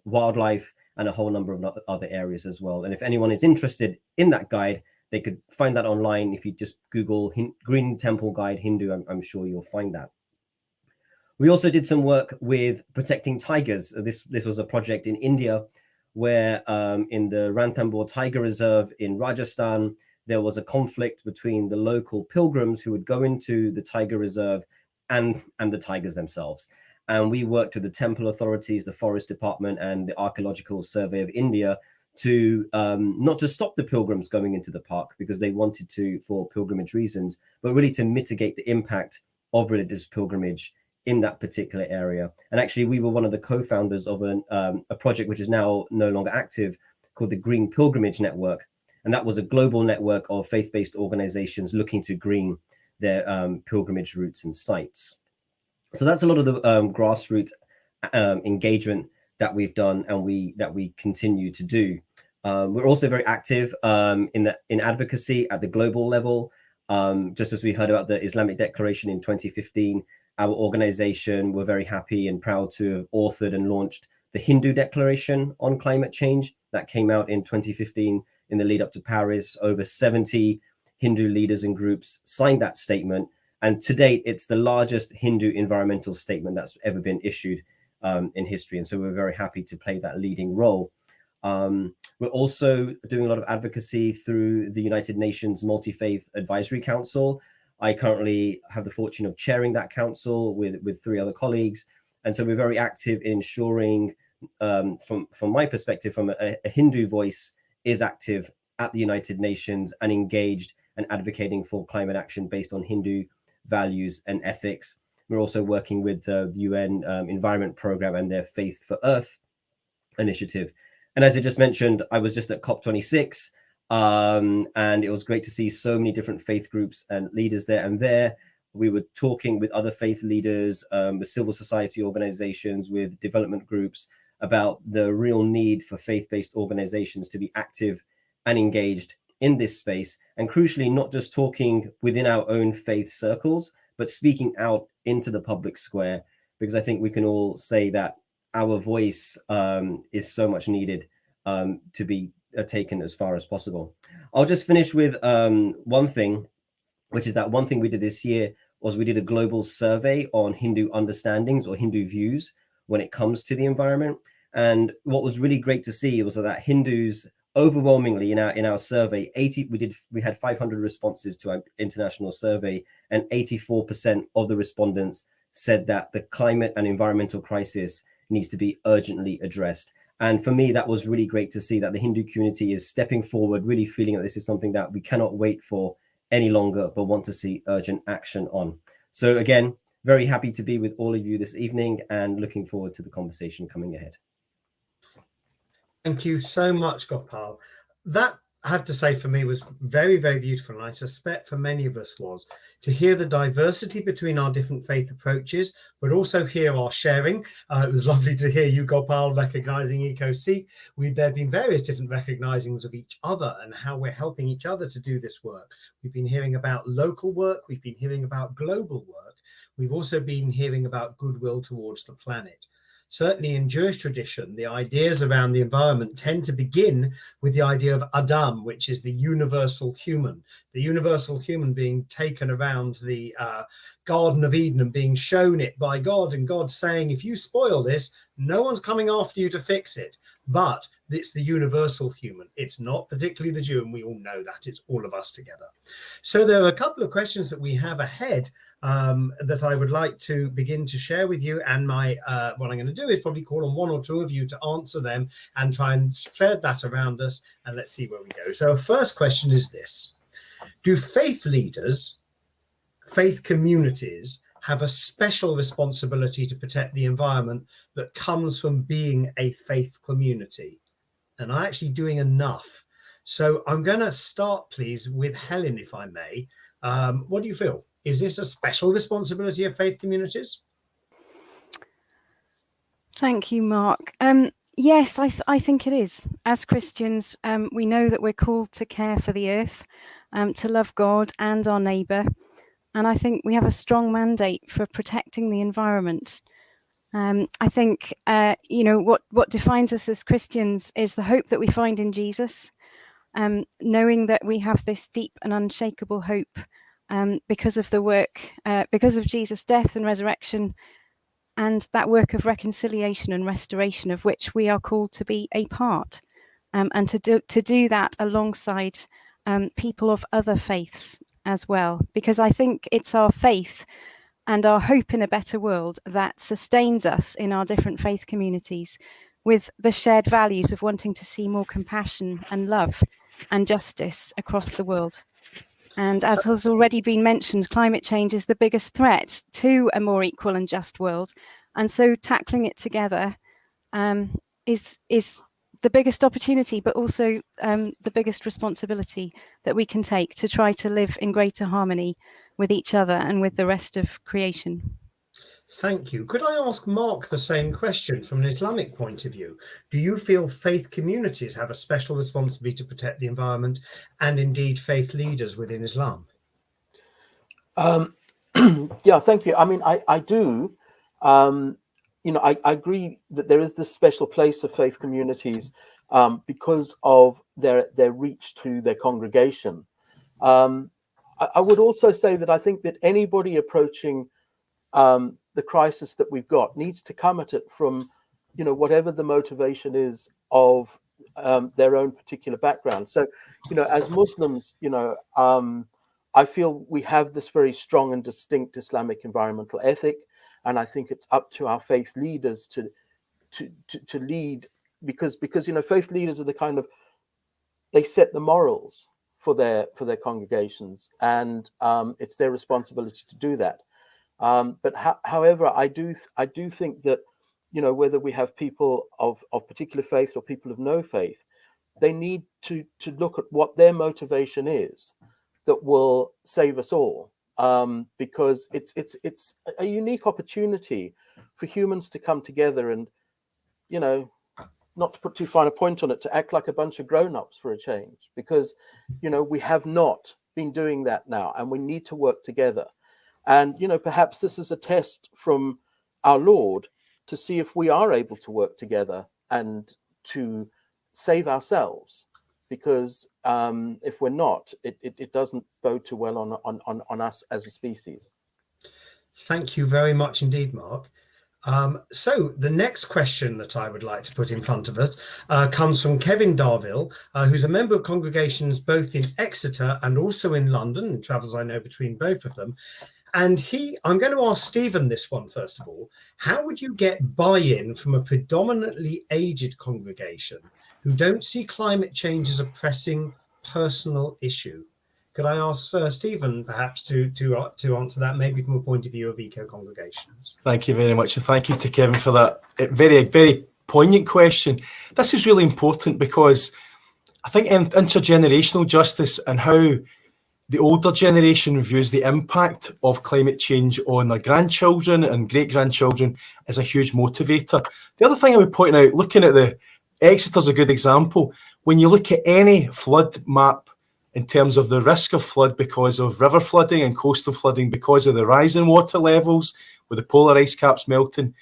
wildlife, and a whole number of other areas as well. And if anyone is interested in that guide, they could find that online. If you just Google Green Temple Guide Hindu, I'm sure you'll find that. We also did some work with protecting tigers. This was a project in India where in the Ranthambore Tiger Reserve in Rajasthan, there was a conflict between the local pilgrims who would go into the tiger reserve and the tigers themselves. And we worked with the temple authorities, the forest department, and the Archaeological Survey of India to not to stop the pilgrims going into the park because they wanted to for pilgrimage reasons, but really to mitigate the impact of religious pilgrimage in that particular area. And actually, we were one of the co-founders of a project which is now no longer active, called the Green Pilgrimage Network. And that was a global network of faith-based organizations looking to green their pilgrimage routes and sites. So that's a lot of the grassroots engagement that we've done and that we continue to do. We're also very active in advocacy at the global level. Just as we heard about the Islamic Declaration in 2015, our organization were very happy and proud to have authored and launched the Hindu Declaration on Climate Change that came out in 2015 in the lead up to Paris. Over 70 Hindu leaders and groups signed that statement. And to date, it's the largest Hindu environmental statement that's ever been issued in history. And so we're very happy to play that leading role. We're also doing a lot of advocacy through the United Nations Multi-Faith Advisory Council. I currently have the fortune of chairing that council with 3 other colleagues. And so we're very active in ensuring, from my perspective, from a Hindu voice is active at the United Nations and engaged and advocating for climate action based on Hindu values and ethics. We're also working with the UN Environment Programme and their Faith for Earth initiative. And as I just mentioned, I was just at COP26, and it was great to see so many different faith groups and leaders there. And there we were talking with other faith leaders, with civil society organizations, with development groups about the real need for faith-based organizations to be active and engaged in this space. And crucially, not just talking within our own faith circles, but speaking out into the public square, because I think we can all say that our voice is so much needed to be taken as far as possible. I'll just finish with one thing, which is that one thing we did this year was we did a global survey on Hindu understandings or Hindu views when it comes to the environment. And what was really great to see was that Hindus overwhelmingly in our survey, we had 500 responses to our international survey, and 84% of the respondents said that the climate and environmental crisis needs to be urgently addressed. And for me, that was really great to see that the Hindu community is stepping forward, really feeling that this is something that we cannot wait for any longer, but want to see urgent action on. So again, very happy to be with all of you this evening and looking forward to the conversation coming ahead. Thank you so much, Gopal. That, I have to say, for me was very, very beautiful. And I suspect for many of us was to hear the diversity between our different faith approaches, but also hear our sharing. It was lovely to hear you, Gopal, recognizing EcoSeek. There have been various different recognizings of each other and how we're helping each other to do this work. We've been hearing about local work. We've been hearing about global work. We've also been hearing about goodwill towards the planet. Certainly in Jewish tradition, the ideas around the environment tend to begin with the idea of Adam, which is the universal human being taken around the Garden of Eden and being shown it by God, and God saying, if you spoil this, no one's coming after you to fix it. but it's the universal human. It's not particularly the Jew, and we all know that. It's all of us together. So there are a couple of questions that we have ahead that I would like to begin to share with you. And what I'm going to do is probably call on one or two of you to answer them and try and spread that around us. And let's see where we go. So our first question is this. Do faith leaders, faith communities, have a special responsibility to protect the environment that comes from being a faith community? And are actually doing enough? So I'm going to start, please, with Helen, if I may. What do you feel? Is this a special responsibility of faith communities? Thank you, Mark. Yes, I think it is. As Christians, we know that we're called to care for the earth, to love God and our neighbour. And I think we have a strong mandate for protecting the environment. I think, what defines us as Christians is the hope that we find in Jesus, knowing that we have this deep and unshakable hope because of the work, because of Jesus' death and resurrection, and that work of reconciliation and restoration of which we are called to be a part, and to do that alongside people of other faiths as well, because I think it's our faith and our hope in a better world that sustains us in our different faith communities with the shared values of wanting to see more compassion and love and justice across the world. And as has already been mentioned, climate change is the biggest threat to a more equal and just world. And so tackling it together is the biggest opportunity, but also the biggest responsibility that we can take to try to live in greater harmony with each other and with the rest of creation. Thank you. Could I ask Mark the same question from an Islamic point of view? Do you feel faith communities have a special responsibility to protect the environment, and indeed faith leaders within Islam? Yeah, thank you. I mean, I do. I agree that there is this special place of faith communities because of their reach to their congregation. I would also say that I think that anybody approaching the crisis that we've got needs to come at it from, whatever the motivation is of their own particular background. So, as Muslims, I feel we have this very strong and distinct Islamic environmental ethic, and I think it's up to our faith leaders to lead, because faith leaders are the kind of, they set the morals for their congregations, and it's their responsibility to do that. But however, I do think that, whether we have people of particular faith or people of no faith, they need to look at what their motivation is that will save us all, because it's a unique opportunity for humans to come together and, not to put too fine a point on it, to act like a bunch of grown-ups for a change, because, we have not been doing that now, and we need to work together. And, perhaps this is a test from our Lord to see if we are able to work together and to save ourselves, because if we're not, it doesn't bode too well on us as a species. Thank you very much indeed, Mark. So the next question that I would like to put in front of us comes from Kevin Darville, who's a member of congregations both in Exeter and also in London, and travels, I know, between both of them. And I'm going to ask Stephen this one, first of all. How would you get buy-in from a predominantly aged congregation who don't see climate change as a pressing personal issue? Could I ask Stephen perhaps to answer that, maybe from a point of view of eco-congregations? Thank you very much. And thank you to Kevin for that very, very poignant question. This is really important because I think intergenerational justice and how the older generation views the impact of climate change on their grandchildren and great-grandchildren is a huge motivator. The other thing I would point out, looking at Exeter's a good example. When you look at any flood map in terms of the risk of flood because of river flooding and coastal flooding because of the rise in water levels with the polar ice caps melting,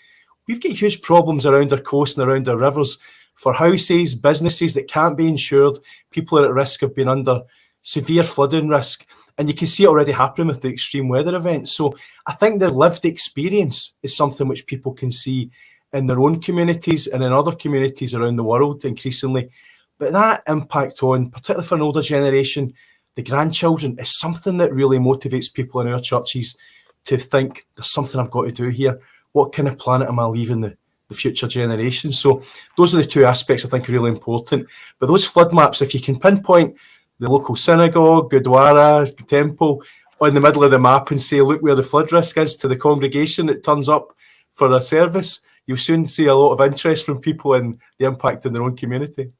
we've got huge problems around our coast and around our rivers for houses, businesses that can't be insured. People are at risk of being under severe flooding risk, and you can see it already happening with the extreme weather events. So I think the lived experience is something which people can see in their own communities and in other communities around the world increasingly. But that impact on, particularly for an older generation, the grandchildren, is something that really motivates people in our churches to think, there's something I've got to do here. What kind of planet am I leaving the future generations? So those are the two aspects I think are really important. But those flood maps, if you can pinpoint the local synagogue, Gurdwara, temple on the middle of the map and say, look where the flood risk is to the congregation that turns up for a service, you'll soon see a lot of interest from people in the impact in their own community.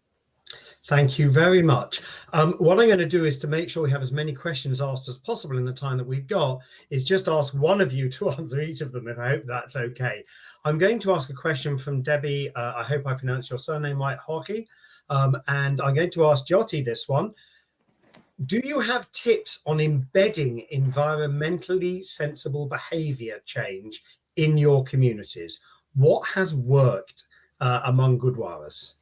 Thank you very much. What I'm going to do is, to make sure we have as many questions asked as possible in the time that we've got, is just ask one of you to answer each of them, and I hope that's okay. I'm going to ask a question from Debbie. I hope I pronounced your surname right, Hockey. And I'm going to ask Jyoti this one. Do you have tips on embedding environmentally sensible behaviour change in your communities? What has worked among Gurdwaras?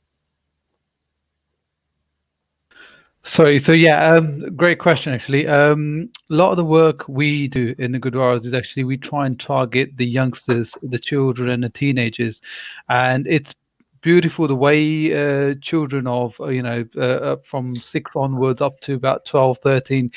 Sorry, so yeah, great question actually. A lot of the work we do in the Gurdwaras is actually we try and target the youngsters, the children and the teenagers, and it's beautiful the way children of from 6 onwards up to about 12, 13,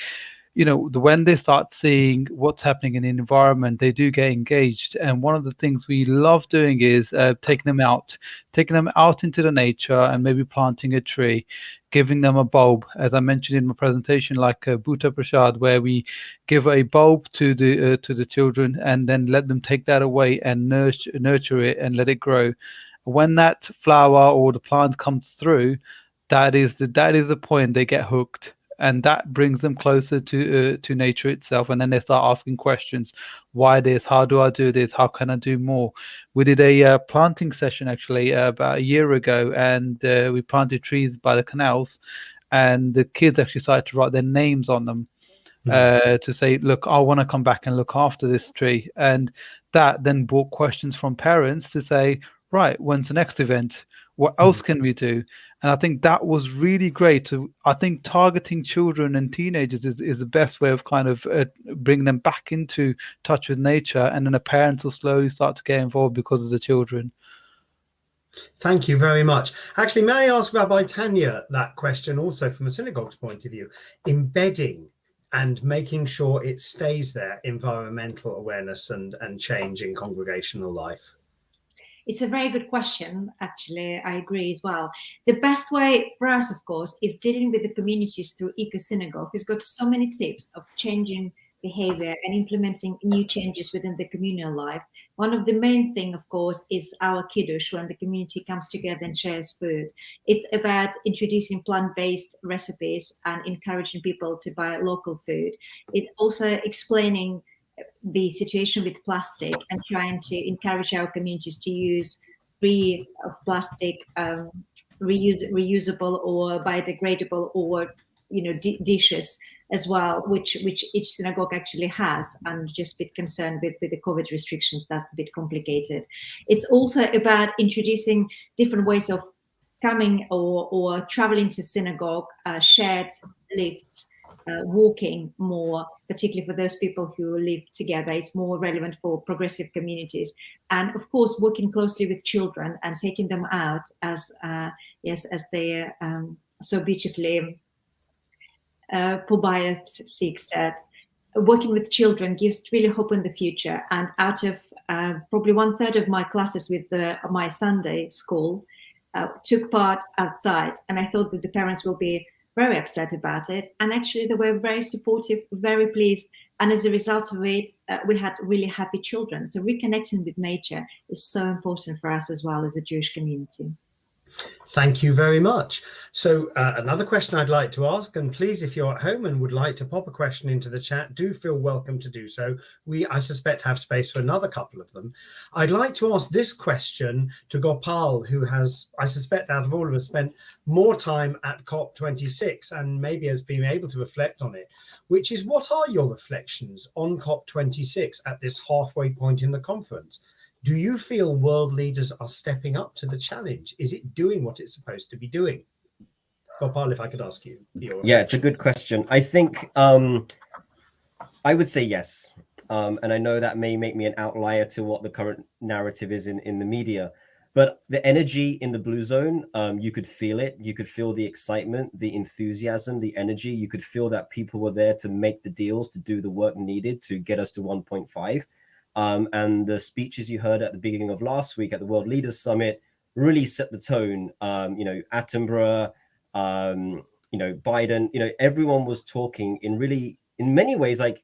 when they start seeing what's happening in the environment, they do get engaged. And one of the things we love doing is taking them out into the nature and maybe planting a tree, giving them a bulb, as I mentioned in my presentation, like a Bhuta Prasad, where we give a bulb to the children and then let them take that away and nurture it and let it grow. When that flower or the plant comes through, that is the point. They get hooked. And that brings them closer to nature itself, and then they start asking questions: why this? How do I do this? How can I do more? We did a planting session actually about a year ago, and we planted trees by the canals, and the kids actually started to write their names on them to say, look, I want to come back and look after this tree. And that then brought questions from parents to say, right, when's the next event? What else can we do? And I think that was really great. I think targeting children and teenagers is the best way of kind of bringing them back into touch with nature, and then the parents will slowly start to get involved because of the children. Thank you very much. Actually, may I ask Rabbi Tanya that question also from a synagogue's point of view? Embedding and making sure it stays there, environmental awareness and change in congregational life. It's a very good question, actually. I agree as well. The best way for us, of course, is dealing with the communities through Eco Synagogue. It's got so many tips of changing behavior and implementing new changes within the communal life. One of the main thing, of course, is our kiddush, when the community comes together and shares food. It's about introducing plant-based recipes and encouraging people to buy local food. It's also explaining the situation with plastic and trying to encourage our communities to use free of plastic, reusable or biodegradable or dishes as well, which each synagogue actually has, and just a bit concerned with the COVID restrictions. That's a bit complicated. It's also about introducing different ways of coming or traveling to synagogue, shared lifts, walking more, particularly for those people who live together. It's more relevant for progressive communities. And of course, working closely with children and taking them out, as they so beautifully Pobayat Sikh said, working with children gives really hope in the future. And out of probably 1/3 of my classes with my Sunday school took part outside, and I thought that the parents will be very upset about it, and actually they were very supportive, very pleased, and as a result of it we had really happy children. So reconnecting with nature is so important for us as well as a Jewish community. Thank you very much. So another question I'd like to ask, and please, if you're at home and would like to pop a question into the chat, do feel welcome to do so. I suspect, have space for another couple of them. I'd like to ask this question to Gopal, who has, I suspect, out of all of us, spent more time at COP26 and maybe has been able to reflect on it, which is, what are your reflections on COP26 at this halfway point in the conference? Do you feel world leaders are stepping up to the challenge? Is it doing what it's supposed to be doing? Gopal, if I could ask you. Yeah, it's a good question. I think I would say yes. And I know that may make me an outlier to what the current narrative is in the media. But the energy in the blue zone, you could feel it. You could feel the excitement, the enthusiasm, the energy. You could feel that people were there to make the deals, to do the work needed to get us to 1.5. And the speeches you heard at the beginning of last week at the World Leaders Summit really set the tone. Attenborough, Biden, everyone was talking in many ways, like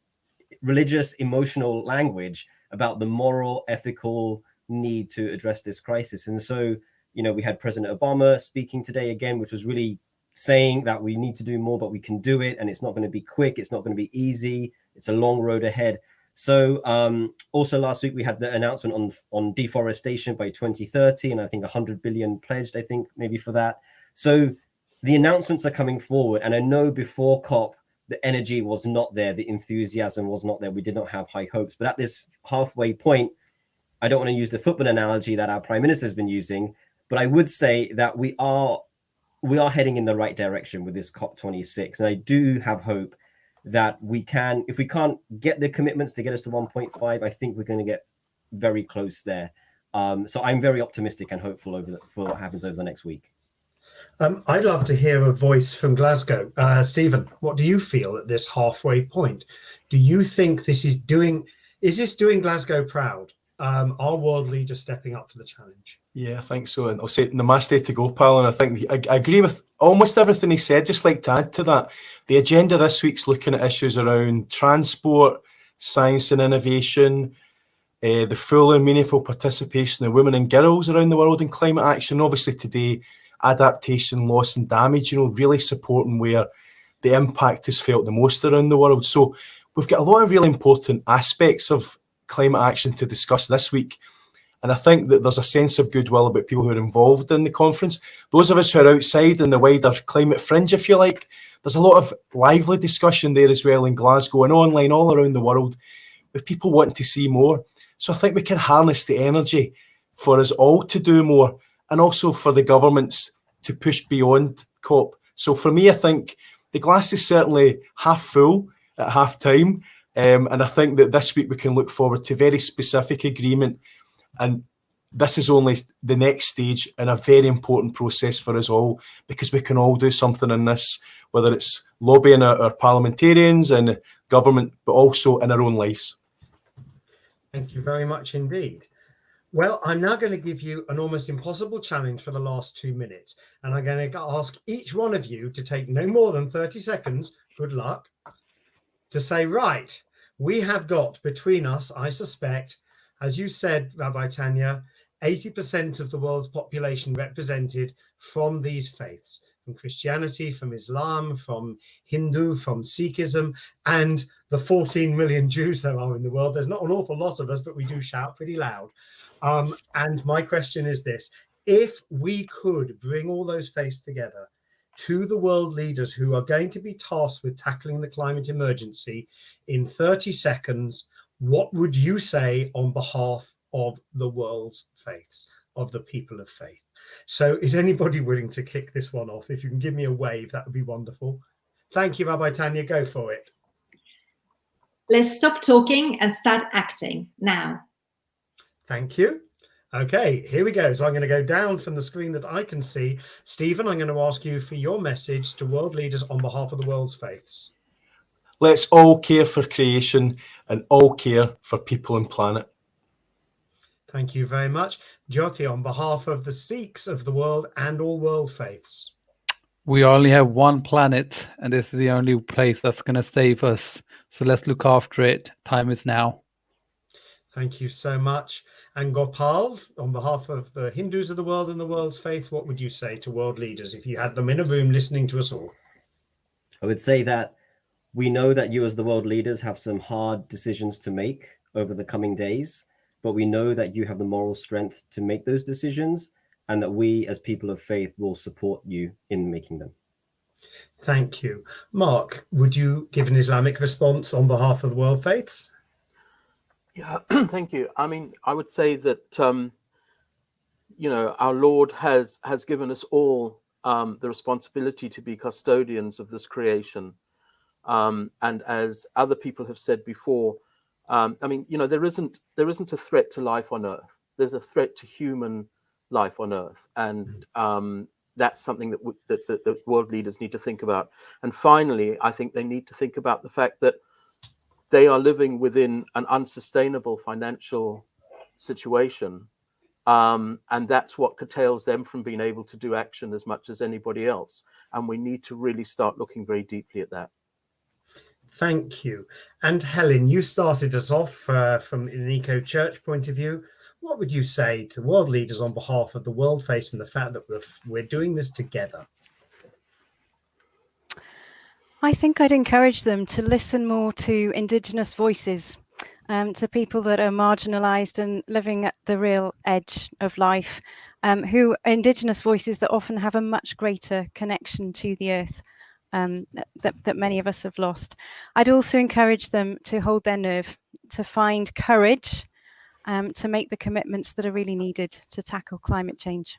religious, emotional language about the moral, ethical need to address this crisis. And so, we had President Obama speaking today again, which was really saying that we need to do more, but we can do it. And it's not going to be quick. It's not going to be easy. It's a long road ahead. So also last week, we had the announcement on deforestation by 2030, and I think 100 billion pledged, I think, maybe for that. So the announcements are coming forward. And I know before COP, the energy was not there. The enthusiasm was not there. We did not have high hopes. But at this halfway point, I don't want to use the football analogy that our prime minister has been using, but I would say that we are heading in the right direction with this COP26. And I do have hope that we can, if we can't get the commitments to get us to 1.5, I think we're going to get very close there. So I'm very optimistic and hopeful for what happens over the next week. I'd love to hear a voice from Glasgow. Stephen, what do you feel at this halfway point? Do you think is this doing Glasgow proud? Are world leaders stepping up to the challenge? Yeah, I think so. And I'll say namaste to Gopal. And I think I agree with almost everything he said. Just like to add to that, the agenda this week's looking at issues around transport, science and innovation, the full and meaningful participation of women and girls around the world in climate action. Obviously today, adaptation, loss and damage, really supporting where the impact is felt the most around the world. So we've got a lot of really important aspects of climate action to discuss this week. And I think that there's a sense of goodwill about people who are involved in the conference. Those of us who are outside in the wider climate fringe, if you like, there's a lot of lively discussion there as well in Glasgow and online all around the world with people wanting to see more. So I think we can harness the energy for us all to do more and also for the governments to push beyond COP. So for me, I think the glass is certainly half full at half time. And I think that this week we can look forward to very specific agreement. And this is only the next stage in a very important process for us all, because we can all do something in this, whether it's lobbying our parliamentarians and government, but also in our own lives. Thank you very much indeed. Well, I'm now going to give you an almost impossible challenge for the last 2 minutes. And I'm going to ask each one of you to take no more than 30 seconds, good luck, to say, right, we have got between us, I suspect, as you said, Rabbi Tanya, 80% of the world's population represented from these faiths, from Christianity, from Islam, from Hindu, from Sikhism, and the 14 million Jews there are in the world. There's not an awful lot of us, but we do shout pretty loud. And my question is this: if we could bring all those faiths together to the world leaders who are going to be tasked with tackling the climate emergency in 30 seconds, what would you say on behalf of the world's faiths, of the people of faith? So is anybody willing to kick this one off? If you can give me a wave, that would be wonderful. Thank you, Rabbi Tanya. Go for it. Let's stop talking and start acting now. Thank you. Okay, here we go. So I'm going to go down from the screen that I can see. Stephen, I'm going to ask you for your message to world leaders on behalf of the world's faiths. Let's all care for creation and all care for people and planet. Thank you very much. Jyoti, on behalf of the Sikhs of the world and all world faiths. We only have one planet, and this is the only place that's going to save us. So let's look after it. Time is now. Thank you so much. And Gopal, on behalf of the Hindus of the world and the world's faith, what would you say to world leaders if you had them in a room listening to us all? I would say that we know that you as the world leaders have some hard decisions to make over the coming days, but we know that you have the moral strength to make those decisions, and that we as people of faith will support you in making them. Thank you. Mark, would you give an Islamic response on behalf of the world faiths? Yeah, thank you. I mean, I would say that, our Lord has given us all the responsibility to be custodians of this creation. And as other people have said before, there isn't a threat to life on Earth. There's a threat to human life on Earth, and that's something that world leaders need to think about. And finally, I think they need to think about the fact that they are living within an unsustainable financial situation, and that's what curtails them from being able to do action as much as anybody else. And we need to really start looking very deeply at that. Thank you. And Helen, you started us off from an eco-church point of view. What would you say to world leaders on behalf of the world facing the fact that we're doing this together? I think I'd encourage them to listen more to Indigenous voices, to people that are marginalised and living at the real edge of life, who are Indigenous voices that often have a much greater connection to the earth that many of us have lost. I'd also encourage them to hold their nerve, to find courage, to make the commitments that are really needed to tackle climate change.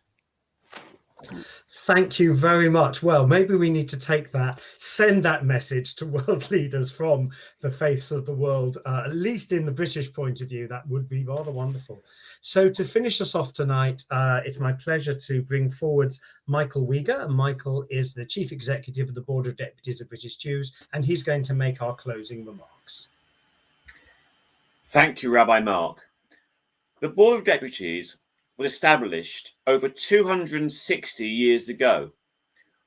Thanks. Thank you very much. Well, maybe we need to send that message to world leaders from the faiths of the world, at least in the British point of view. That would be rather wonderful. So to finish us off tonight, it's my pleasure to bring forward Michael Uyghur. And Michael is the Chief Executive of the Board of Deputies of British Jews, and he's going to make our closing remarks. Thank you, Rabbi Mark. The Board of Deputies was established over 260 years ago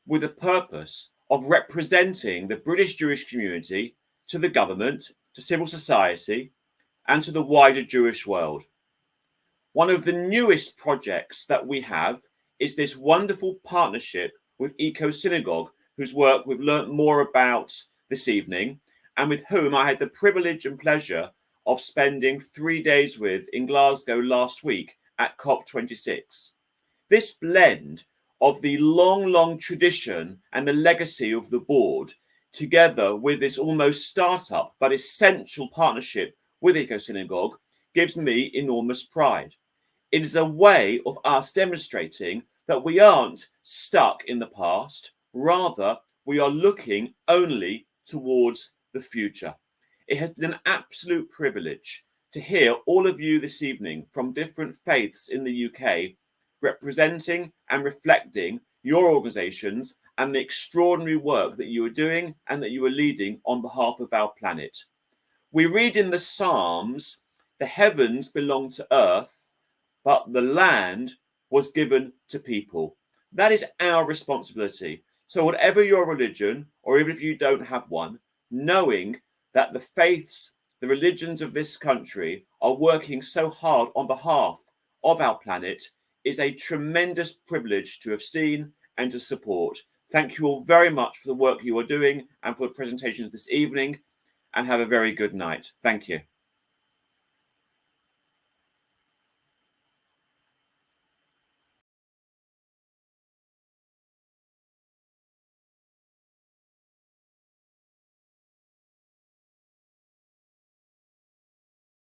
with the purpose of representing the British Jewish community to the government, to civil society, and to the wider Jewish world. One of the newest projects that we have is this wonderful partnership with Synagogue, whose work we've learnt more about this evening, and with whom I had the privilege and pleasure of spending 3 days with in Glasgow last week at COP26. This blend of the long tradition and the legacy of the board, together with this almost startup but essential partnership with Synagogue, gives me enormous pride. It is a way of us demonstrating that we aren't stuck in the past, rather we are looking only towards the future. It has been an absolute privilege to hear all of you this evening from different faiths in the UK representing and reflecting your organisations and the extraordinary work that you are doing and that you are leading on behalf of our planet. We read in the Psalms, the heavens belong to earth, but the land was given to people. That is our responsibility. So whatever your religion, or even if you don't have one, knowing that the faiths, the religions of this country are working so hard on behalf of our planet is a tremendous privilege to have seen and to support. Thank you all very much for the work you are doing and for the presentations this evening, and have a very good night. Thank you.